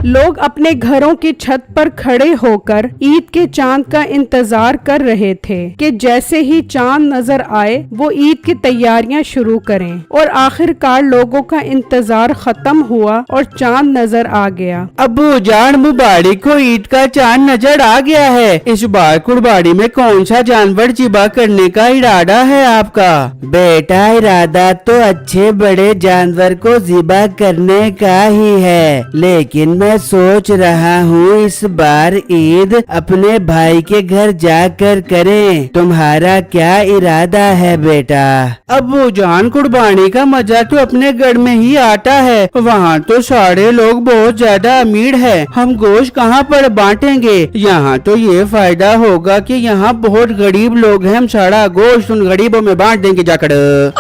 लोग अपने घरों की छत पर खड़े होकर ईद के चांद का इंतजार कर रहे थे कि जैसे ही चांद नजर आए वो ईद की तैयारियां शुरू करें। और आखिरकार लोगों का इंतजार खत्म हुआ और चांद नजर आ गया। अब्बू जान मुबारक को ईद का चांद नजर आ गया है। इस बार कुर्बानी में कौन सा जानवर ज़िबा करने का इरादा है आपका? बेटा इरादा तो अच्छे बड़े जानवर को ज़िबा करने का ही है, लेकिन मैं सोच रहा हूँ इस बार ईद अपने भाई के घर जाकर करें। तुम्हारा क्या इरादा है बेटा? अब्बू जान कुर्बानी का मजा तो अपने घर में ही आता है। वहाँ तो सारे लोग बहुत ज्यादा अमीर हैं। हम गोश्त कहाँ पर बांटेंगे? यहाँ तो ये फायदा होगा कि यहाँ बहुत गरीब लोग हैं। हम सारा गोश्त उन गरीबों में बांट देंगे जाकर।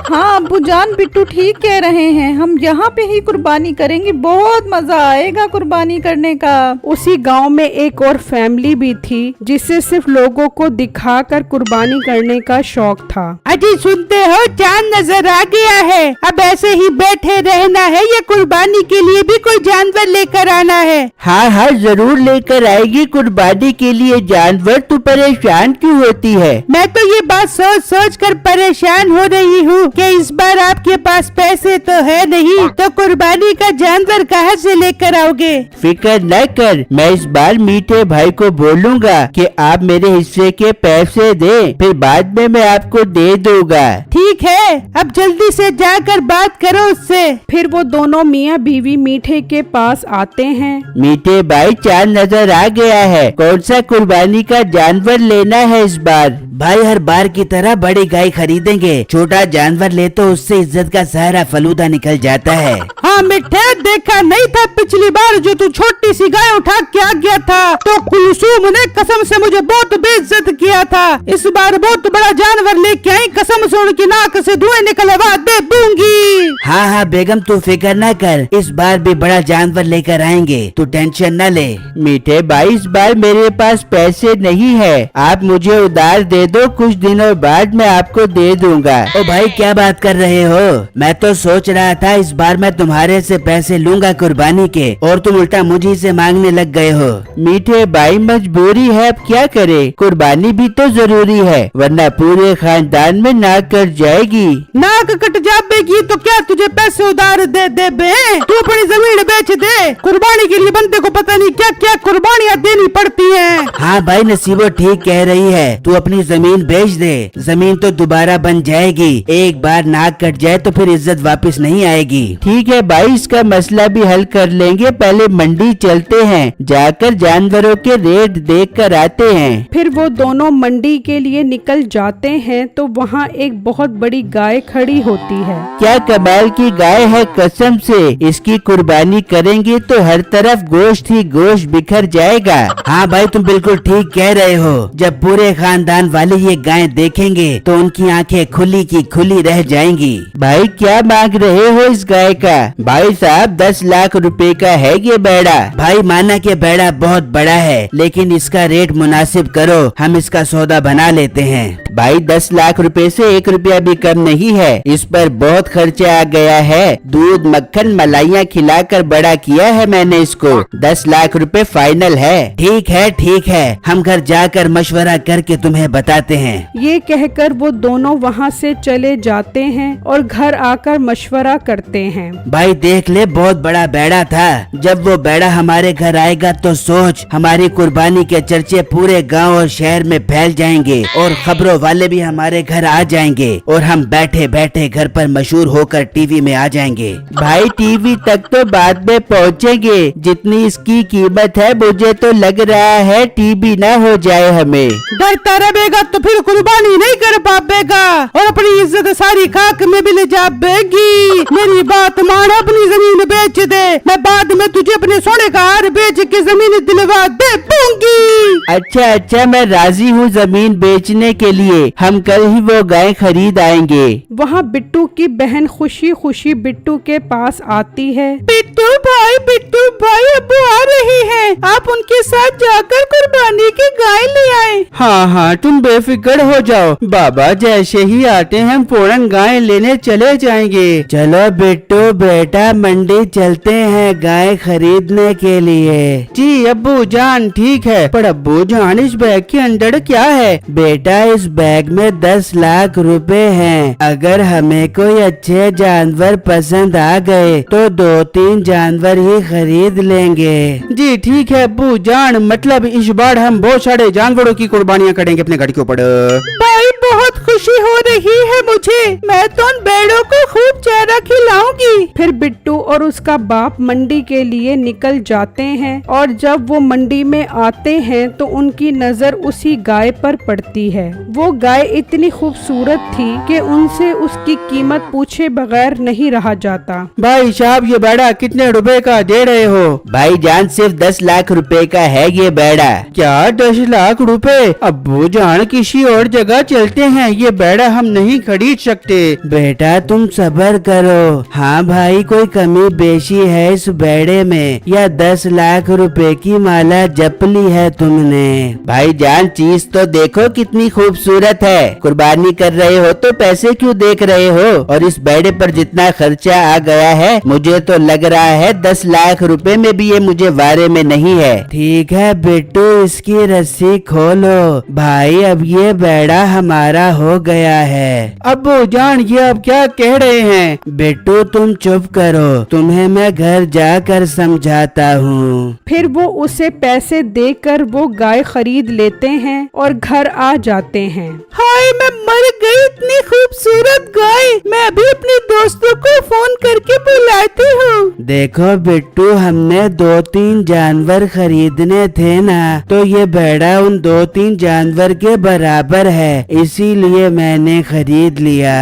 हाँ अब्बू जान बिट्टू ठीक कह रहे हैं, हम यहाँ पे ही कुर्बानी करेंगे, बहुत मजा आएगा कुर्बानी करने का। उसी गांव में एक और फैमिली भी थी जिसे सिर्फ लोगों को दिखाकर कुर्बानी करने का शौक था। अजी सुनते हो, चांद नजर आ गया है। अब ऐसे ही बैठे रहना है या कुर्बानी के लिए भी कोई जानवर लेकर आना है? हाँ हाँ जरूर लेकर आएगी कुर्बानी के लिए जानवर। तू परेशान क्यों होती है? मैं तो ये बात सोच सोच कर परेशान हो रही हूँ कि इस बार आपके पास पैसे तो है नहीं, तो कुर्बानी का जानवर कहाँ से लेकर आओगे? फिक्र न कर, मैं इस बार मीठे भाई को बोलूँगा कि आप मेरे हिस्से के पैसे दे, फिर बाद में मैं आपको दे दूंगा। ठीक है, अब जल्दी से जाकर बात करो उससे। फिर वो दोनों मियाँ बीवी मीठे के पास आते हैं। मीठे भाई चांद नजर आ गया है, कौन सा कुर्बानी का जानवर लेना है इस बार? भाई हर बार की तरह बड़ी गाय खरीदेंगे, छोटा जानवर ले तो उससे इज्जत का सारा फलूदा निकल जाता है। हाँ मिठे, देखा नहीं था पिछली बार जो तू छोटी सी गाय उठा के आ गया था तो कुलसूम ने कसम से मुझे बहुत बेइज्जत किया था। इस बार बहुत बड़ा जानवर लेके आई, कसम से उनकी नाक से धुएं निकलवा दे दूंगी। हाँ हाँ बेगम तू फिक्र न कर, इस बार भी बड़ा जानवर लेकर आएंगे, तू टेंशन न ले। मीठे भाई इस बार मेरे पास पैसे नहीं है, आप मुझे उधार दे दो, कुछ दिनों बाद मैं आपको दे दूंगा। ओ भाई क्या बात कर रहे हो? मैं तो सोच रहा था इस बार मैं तुम्हारे से पैसे लूंगा कुर्बानी के, और तुम उल्टा मुझे से मांगने लग गए हो। मीठे भाई मजबूरी है, अब क्या करे, कुर्बानी भी तो जरूरी है, वरना पूरे खानदान में नाक कट जाएगी। नाक कट जाएगी तो क्या तुझे पैसे उधार दे दे बे? तू अपनी जमीन बेच दे, कुर्बानी के लिए बंदे को पता नहीं क्या क्या कुर्बानियाँ देनी पड़ती हैं। हाँ भाई नसीबो ठीक कह रही है, तू अपनी जमीन बेच दे, जमीन तो दोबारा बन जाएगी। एक बार नाक कट जाए तो फिर इज्जत वापस नहीं आएगी। ठीक है भाई, इसका मसला भी हल कर लेंगे, पहले मंडी चलते हैं, जाकर जानवरों के रेट देख कर आते हैं। फिर वो दोनों मंडी के लिए निकल जाते हैं तो वहाँ एक बहुत बड़ी गाय खड़ी होती है। क्या कमाल की गाय है, कसम से इसकी कुर्बानी करेंगे तो हर तरफ गोश्त ही गोश्त बिखर जाएगा। हाँ भाई तुम बिल्कुल ठीक कह रहे हो, जब पूरे खानदान वाले ये गाय देखेंगे तो उनकी आंखें खुली की खुली रह जाएंगी। भाई क्या मांग रहे हो इस गाय का? भाई साहब 10 लाख रुपए का है ये बेड़ा। भाई माना कि बेड़ा बहुत बड़ा है, लेकिन इसका रेट मुनासिब करो, हम इसका सौदा बना लेते हैं। भाई 10 लाख रुपए से 1 रुपया भी कम नहीं है, इस पर बहुत खर्चा आ गया है, दूध मक्खन मलाइयाँ खिलाकर बड़ा किया है मैंने इसको। 10 लाख रुपए फाइनल है। ठीक है, हम घर जाकर मशवरा करके तुम्हें बताते हैं। ये कहकर वो दोनों वहाँ से चले जाते हैं और घर आकर मशवरा करते हैं। भाई देख ले, बहुत बड़ा बेड़ा था, जब वो बेड़ा हमारे घर आएगा तो सोच, हमारी कुर्बानी के चर्चे पूरे गांव और शहर में फैल जाएंगे और खबरों वाले भी हमारे घर आ जाएंगे और हम बैठे बैठे घर पर मशहूर होकर टीवी में आ जाएंगे। भाई टीवी तक तो बाद में पहुँचेंगे, जितनी इसकी कीमत है मुझे तो लग रहा है टीवी न हो जाए हमें। डरता रहेगा तो फिर कुर्बानी नहीं कर पाएगा और अपनी इज्जत सारी खाक में भी ले जाएगी। मेरी बात मान, अपनी जमीन बेच दे, मैं बाद में तुझे अपने सोने का हार बेच के जमीन दिलवा दे दूंगी। अच्छा मैं राजी हूँ जमीन बेचने के लिए, हम कल ही वो गाय खरीद आएंगे। वहाँ बिट्टू की बहन खुशी खुशी बिट्टू के पास आती है। बिट्टू भाई अब्बू आ रही है। आप उनके साथ जाकर कुर्बानी की गाय ले आए। हाँ हाँ, तुम बेफिक्र हो जाओ, बाबा जैसे ही आते हैं हम फौरन गाय लेने चले जाएंगे। चलो बिट्टू बेटा, मंडी चलते हैं गाय खरीदने के लिए। जी अब्बू जान, ठीक है, पर अब्बू जान इस बैग के अंदर क्या है? बेटा इस बैग में 10 लाख रुपए हैं। अगर हमें कोई अच्छे जानवर पसंद आ गए तो 2-3 जानवर ही खरीद लेंगे। जी ठीक है अब्बू जान, मतलब इस बार हम बहुत सारे जानवरों की कुर्बानियाँ करेंगे अपने घर के ऊपर। भाई बहुत खुशी हो रही है मुझे, मैं तो उन बैलों को खूब चारा खिलाऊंगी। फिर बिट्टू और उसका बाप मंडी के लिए निकल जाते हैं और जब वो मंडी में आते हैं तो उनकी नजर उसी गाय पर पड़ती है। वो गाय इतनी खूबसूरत थी कि उनसे उसकी कीमत पूछे बगैर नहीं रहा जाता। भाई साहब ये बैड़ा कितने रुपए का दे रहे हो? भाई जान सिर्फ 10 लाख रुपए का है ये बैड़ा। क्या 10 लाख रुपए? अब्बू जान किसी और जगह चलते हैं, ये बैड़ा हम नहीं खरीद सकते। बेटा तुम सब्र करो। हाँ भाई, कोई कमी बेशी है इस बैड़े में या 10 लाख रुपए की माला जप ली है तुमने? भाई जान चीज तो देखो कितनी खूबसूरत है। कुर्बानी कर रहे हो तो पैसे क्यों देख रहे हो? और इस बैड़े पर जितना खर्चा आ गया है मुझे तो लग रहा है 10 लाख रुपए में भी ये मुझे वारे में नहीं है। ठीक है बेटू, इसकी रस्सी खोलो। भाई अब ये बैड़ा हमारा हो गया है। अब्बू जान ये अब क्या कह रहे हैं? बेटू तुम चुप करो, तुम्हें मैं घर जाकर समझाता हूँ। फिर वो उसे पैसे देकर वो गाय खरीद लेते हैं और घर आ जाते हैं। हाय मैं मर गई, इतनी खूबसूरत गाय। मैं अभी अपने दोस्तों को फोन करके बुलाती हूँ। देखो बिट्टू, हमने 2-3 जानवर खरीदने थे ना, तो ये बैड़ा उन 2-3 जानवर के बराबर है, इसीलिए मैंने खरीद लिया।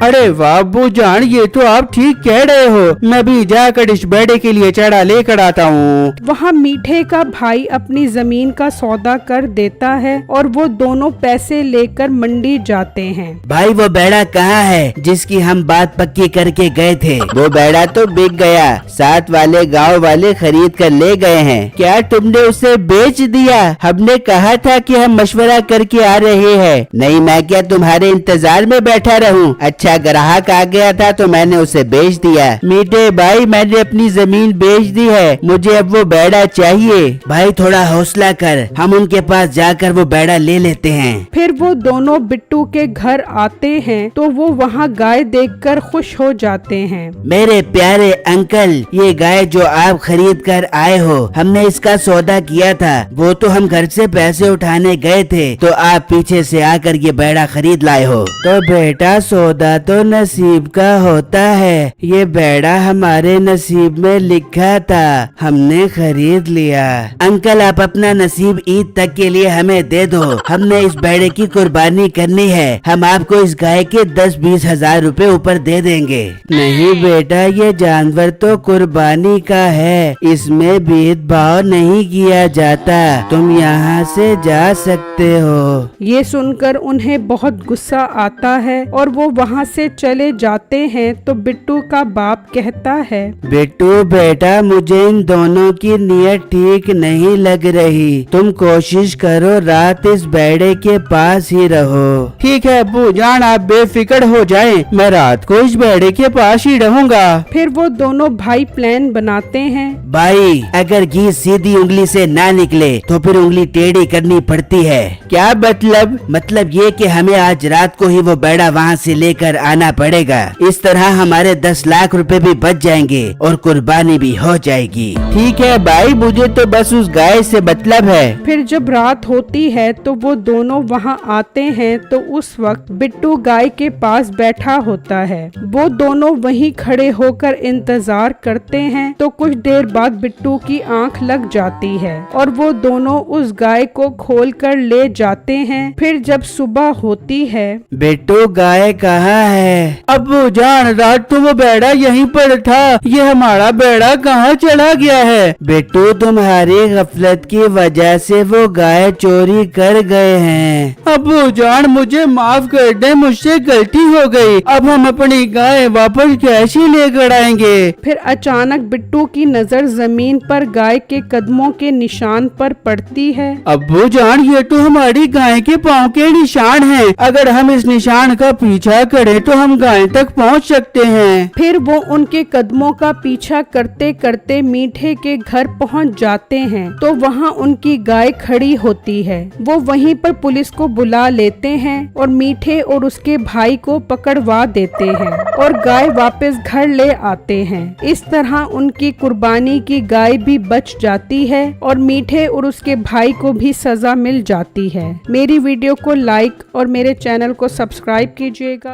अरे वाह अब्बू जान, ये तो आप ठीक कह रहे हो। मैं भी जाकर इस बैड़े के लिए चारा लेकर आता हूँ। वहाँ मीठे का भाई अपनी जमीन का सौदा कर देता है और वो दोनों पैसे लेकर मंडी जाते हैं। भाई वो बैड़ा कहाँ है जिसकी हम बात पक्की करके गए थे? वो बैड़ा तो बिक गया, साथ वाले गांव वाले खरीद कर ले गए हैं। क्या तुमने उसे बेच दिया? हमने कहा था कि हम मशवरा करके आ रहे हैं। नहीं मैं क्या तुम्हारे इंतजार में बैठा रहूं? अच्छा ग्राहक आ गया था तो मैंने उसे बेच दिया। मीठे भाई मैंने अपनी जमीन बेच दी है, मुझे अब वो बैड़ा चाहिए। भाई थोड़ा हौसला कर, हम उनके पास जाकर वो बैड़ा ले लेते हैं। फिर वो दोनों बिट्टू के घर आते हैं तो वो वहाँ गाय देखकर खुश हो जाते हैं। मेरे प्यारे अंकल, ये गाय जो आप खरीद कर आए हो, हमने इसका सौदा किया था। वो तो हम घर से पैसे उठाने गए थे तो आप पीछे से आकर ये बैड़ा खरीद लाए हो। तो बेटा सौदा तो नसीब का होता है, ये बैड़ा हमारे नसीब में लिखा था, हमने खरीद लिया। अंकल आप अपना नसीब ईद तक के लिए हमें दे दो, हमने इस बैड़े की कुर्बानी करनी है। हम आपको इस गाय के 10-20 हजार रुपए ऊपर दे देंगे। नहीं बेटा, ये जानवर तो कुर्बानी का है, इसमें भेदभाव नहीं किया जाता, तुम यहाँ से जा सकते हो। ये सुनकर उन्हें बहुत गुस्सा आता है और वो वहाँ से चले जाते हैं तो बिट्टू का बाप कहता है, बिट्टू बेटा मुझे इन दोनों की नीयत ठीक नहीं लग रही, तुम कोशिश करो रात इस बैड़े के पास ही रहो। ठीक है अब्बू जान, आप बेफिक्र हो जाएं, मैं रात को इस बैड़े के पास ही रहूंगा। फिर वो दोनों भाई प्लान बनाते हैं। भाई अगर घी सीधी उंगली से ना निकले तो फिर उंगली टेढ़ी करनी पड़ती है। क्या मतलब? मतलब ये कि हमें आज रात को ही वो बैड़ा वहाँ से लेकर आना पड़ेगा। इस तरह हमारे 10 लाख रुपए भी बच जाएंगे और कुर्बानी भी हो जाएगी। ठीक है भाई, मुझे तो बस उस गाय से मतलब है। फिर जब रात होती है तो वो दोनों वहाँ आते हैं तो उस वक्त बिट्टू गाय के पास बैठा होता है। वो दोनों वहीं खड़े होकर इंतजार करते हैं तो कुछ देर बाद बिट्टू की आंख लग जाती है और वो दोनों उस गाय को खोल कर ले जाते हैं। फिर जब सुबह होती है। बिट्टू गाय कहाँ है? अब्बू जान, रात तो वो बेड़ा यहीं पर था, ये हमारा बेड़ा कहाँ चला गया है? बिट्टू तुम्हारी गफलत की वजह से वो गाय चोरी कर गए हैं। अब्बू जान, मुझे माफ कर दे, मुझसे गलती हो गई। अब हम अपनी गाय वापस कैसे लेकर आएंगे? फिर अचानक बिट्टू की नजर जमीन पर गाय के कदमों के निशान पर पड़ती है। अब्बू जान, ये तो हमारी गाय के पाँव के निशान हैं। अगर हम इस निशान का पीछा करें तो हम गाय तक पहुंच सकते हैं। फिर वो उनके कदमों का पीछा करते करते मीठे के घर पहुंच जाते हैं तो वहां उनकी गाय खड़ी होती है। वो वहीं पर पुलिस को बुला लेते हैं और मीठे और उसके भाई को पकड़वा देते हैं और गाय वापस घर ले आते हैं। इस तरह उनकी कुर्बानी की गाय भी बच जाती है और मीठे और उसके भाई को भी सजा मिल जाती है। मेरी वीडियो को लाइक और मेरे चैनल को सब्सक्राइब कीजिएगा।